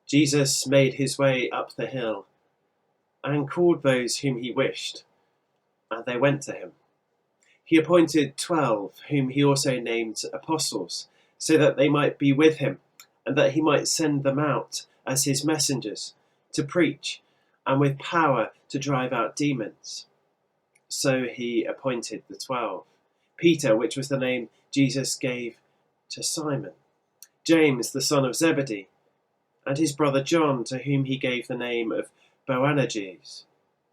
Jesus made his way up the hill and called those whom he wished, and they went to him. He appointed 12, whom he also named apostles, so that they might be with him, and that he might send them out as his messengers to preach, and with power to drive out demons. So he appointed the 12. Peter, which was the name Jesus gave to Simon, James the son of Zebedee, and his brother John, to whom he gave the name of Boanerges,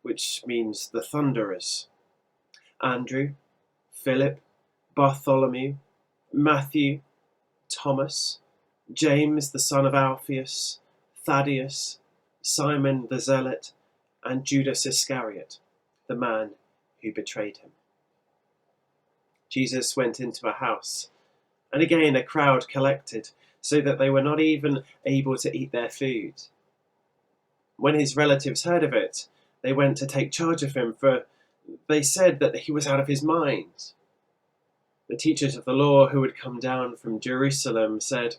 which means the thunderers, Andrew, Philip, Bartholomew, Matthew, Thomas, James the son of Alphaeus, Thaddeus, Simon the Zealot, and Judas Iscariot, the man who betrayed him. Jesus went into a house, and again a crowd collected, so that they were not even able to eat their food. When his relatives heard of it, they went to take charge of him, for they said that he was out of his mind. The teachers of the law who had come down from Jerusalem said,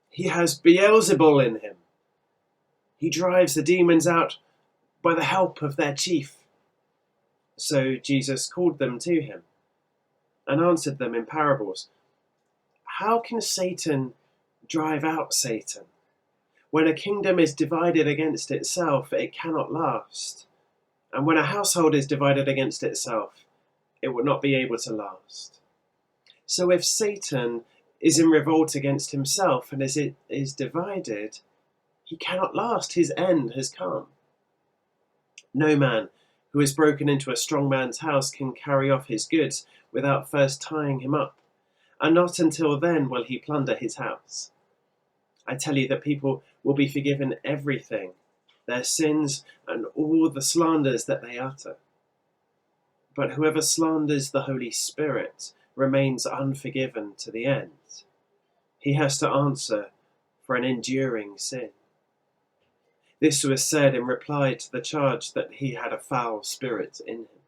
"He has Beelzebul in him. He drives the demons out by the help of their chief." So Jesus called them to him and answered them in parables. "How can Satan drive out Satan? When a kingdom is divided against itself, it cannot last. And when a household is divided against itself, it will not be able to last. So if Satan is in revolt against himself, and as it is divided, he cannot last. His end has come. No man who has broken into a strong man's house can carry off his goods without first tying him up, and not until then will he plunder his house. I tell you that people will be forgiven everything, their sins and all the slanders that they utter. But whoever slanders the Holy Spirit remains unforgiven to the end. He has to answer for an enduring sin." This was said in reply to the charge that he had a foul spirit in him.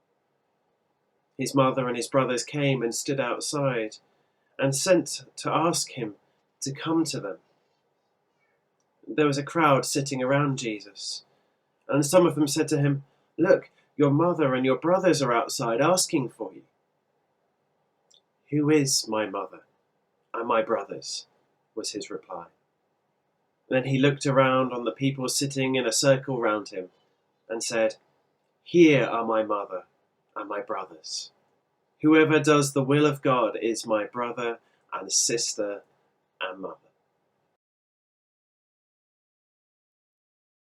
His mother and his brothers came and stood outside and sent to ask him to come to them. There was a crowd sitting around Jesus, and some of them said to him, "Look, your mother and your brothers are outside asking for you." "Who is my mother and my brothers?" was his reply. Then he looked around on the people sitting in a circle round him and said, "Here are my mother and my brothers. Whoever does the will of God is my brother and sister and mother."